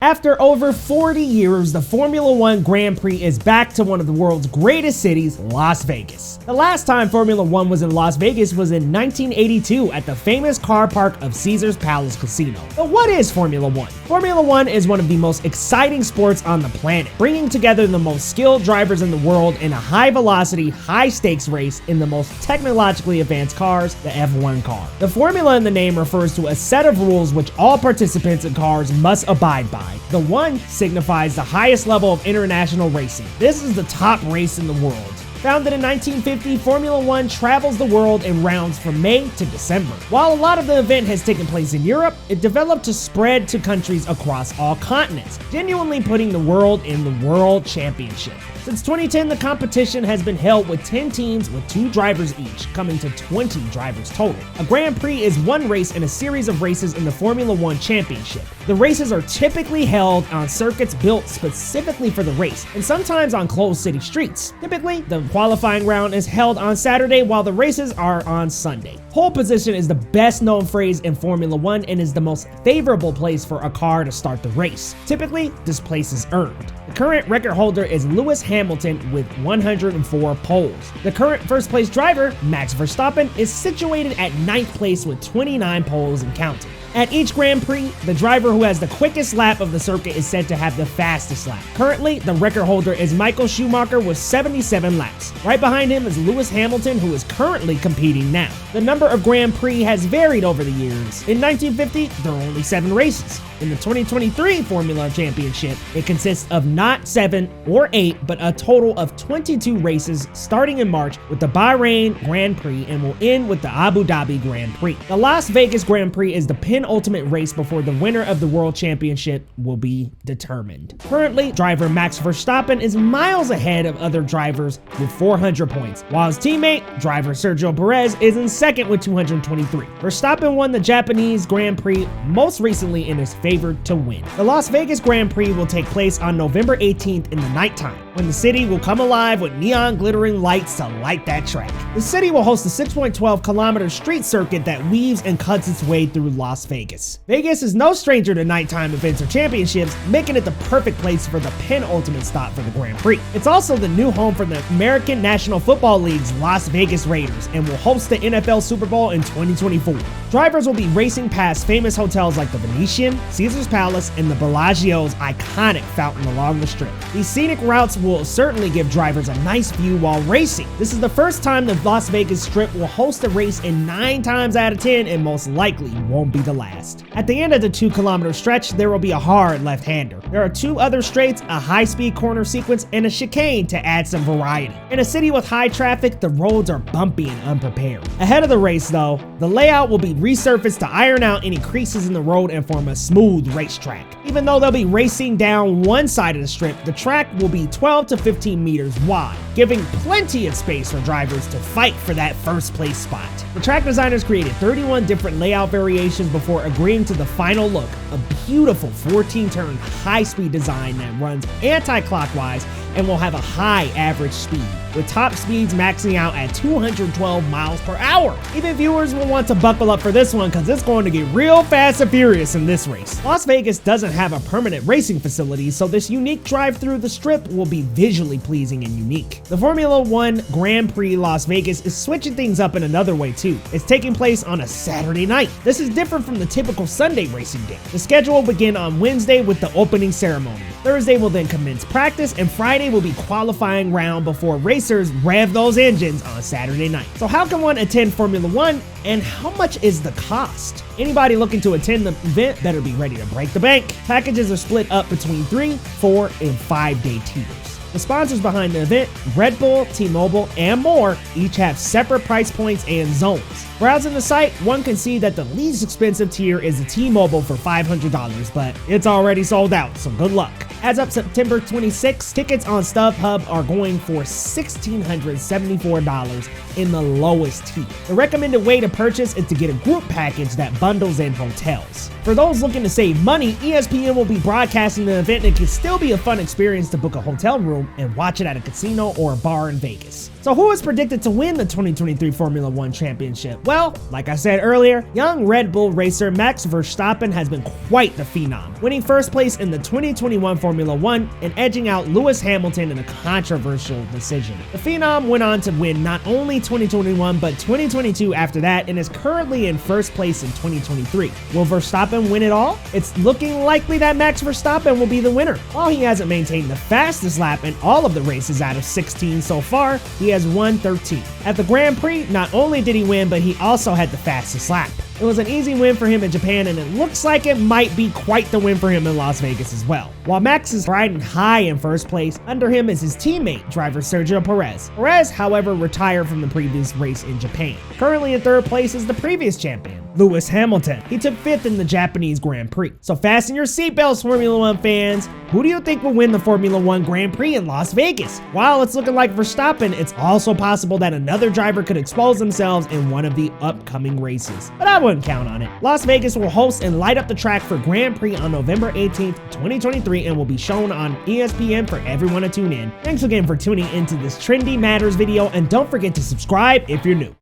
After over 40 years, the Formula One Grand Prix is back to one of the world's greatest cities, Las Vegas. The last time Formula One was in Las Vegas was in 1982 at the famous car park of Caesar's Palace Casino. But what is Formula One? Formula One is one of the most exciting sports on the planet, bringing together the most skilled drivers in the world in a high-velocity, high-stakes race in the most technologically advanced cars, the F1 car. The formula in the name refers to a set of rules which all participants in cars must abide by. The one signifies the highest level of international racing. This is the top race in the world. Founded in 1950, Formula One travels the world in rounds from May to December. While a lot of the event has taken place in Europe, it developed to spread to countries across all continents, genuinely putting the world in the World Championship. Since 2010, the competition has been held with 10 teams with 2 drivers each, coming to 20 drivers total. A Grand Prix is one race in a series of races in the Formula One Championship. The races are typically held on circuits built specifically for the race, and sometimes on closed city streets. Typically, the qualifying round is held on Saturday while the races are on Sunday. Pole position is the best known phrase in Formula One and is the most favorable place for a car to start the race. Typically, this place is earned. The current record holder is Lewis Hamilton with 104 poles. The current first place driver, Max Verstappen, is situated at 9th place with 29 poles and counting. At each Grand Prix, the driver who has the quickest lap of the circuit is said to have the fastest lap. Currently, the record holder is Michael Schumacher with 77 laps. Right behind him is Lewis Hamilton, who is currently competing now. The number of Grand Prix has varied over the years. In 1950, there were only 7 races. In the 2023 Formula Championship, it consists of not 7 or 8, but a total of 22 races starting in March with the Bahrain Grand Prix and will end with the Abu Dhabi Grand Prix. The Las Vegas Grand Prix is the penultimate race before the winner of the World Championship will be determined. Currently, driver Max Verstappen is miles ahead of other drivers with 400 points, while his teammate, driver Sergio Perez, is in second with 223. Verstappen won the Japanese Grand Prix most recently and is favored to win. The Las Vegas Grand Prix will take place on November 18th in the nighttime, when the city will come alive with neon glittering lights to light that track. The city will host a 6.12-kilometer street circuit that weaves and cuts its way through Las Vegas. Vegas is no stranger to nighttime events or championships, making it the perfect place for the penultimate stop for the Grand Prix. It's also the new home for the American National Football League's Las Vegas Raiders and will host the NFL Super Bowl in 2024. Drivers will be racing past famous hotels like the Venetian, Caesar's Palace, and the Bellagio's iconic fountain along the strip. These scenic routes will certainly give drivers a nice view while racing. This is the first time the Las Vegas Strip will host a race in 9 times out of 10 and most likely won't be the last. At the end of the 2-kilometer stretch, there will be a hard left-hander. There are 2 other straights, a high-speed corner sequence, and a chicane to add some variety. In a city with high traffic, the roads are bumpy and unprepared. Ahead of the race, though, the layout will be resurfaced to iron out any creases in the road and form a smooth racetrack. Even though they'll be racing down one side of the strip, the track will be 12 to 15 meters wide, giving plenty of space for drivers to fight for that first place spot. The track designers created 31 different layout variations before agreeing to the final look, a beautiful 14-turn high-speed design that runs anti-clockwise and will have a high average speed, with top speeds maxing out at 212 miles per hour. Even viewers will want to buckle up for this one because it's going to get real fast and furious in this race. Las Vegas doesn't have a permanent racing facility, so this unique drive through the strip will be visually pleasing and unique. The Formula One Grand Prix Las Vegas is switching things up in another way too. It's taking place on a Saturday night. This is different from the typical Sunday racing day. The schedule will begin on Wednesday with the opening ceremony. Thursday will then commence practice, and Friday will be qualifying round before racers rev those engines on Saturday night. So how can one attend Formula One, and how much is the cost? Anybody looking to attend the event better be ready to break the bank. Packages are split up between 3, 4, and 5-day tiers. The sponsors behind the event, Red Bull, T-Mobile, and more, each have separate price points and zones. Browsing the site, one can see that the least expensive tier is the T-Mobile for $500, but it's already sold out, so good luck. As of September 26, tickets on StubHub are going for $1,674 in the lowest tier. The recommended way to purchase is to get a group package that bundles in hotels. For those looking to save money, ESPN will be broadcasting the event and it can still be a fun experience to book a hotel room and watch it at a casino or a bar in Vegas. So who is predicted to win the 2023 Formula One Championship? Well, like I said earlier, young Red Bull racer Max Verstappen has been quite the phenom, winning first place in the 2021 Formula One and edging out Lewis Hamilton in a controversial decision. The phenom went on to win not only 2021 but 2022 after that and is currently in first place in 2023. Will Verstappen win it all? It's looking likely that Max Verstappen will be the winner. While he hasn't maintained the fastest lap in all of the races out of 16 so far, he has won 13. At the Grand Prix, not only did he win, but he also had the fastest lap. It was an easy win for him in Japan, and it looks like it might be quite the win for him in Las Vegas as well. While Max is riding high in first place, under him is his teammate, driver Sergio Perez. Perez, however, retired from the previous race in Japan. Currently in third place is the previous champion, Lewis Hamilton. He took fifth in the Japanese Grand Prix. So fasten your seatbelts, Formula One fans. Who do you think will win the Formula One Grand Prix in Las Vegas? While it's looking like Verstappen, it's also possible that another driver could expose themselves in one of the upcoming races. But I wouldn't count on it. Las Vegas will host and light up the track for Grand Prix on November 18th, 2023 and will be shown on ESPN for everyone to tune in. Thanks again for tuning into this Trendy Matters video and don't forget to subscribe if you're new.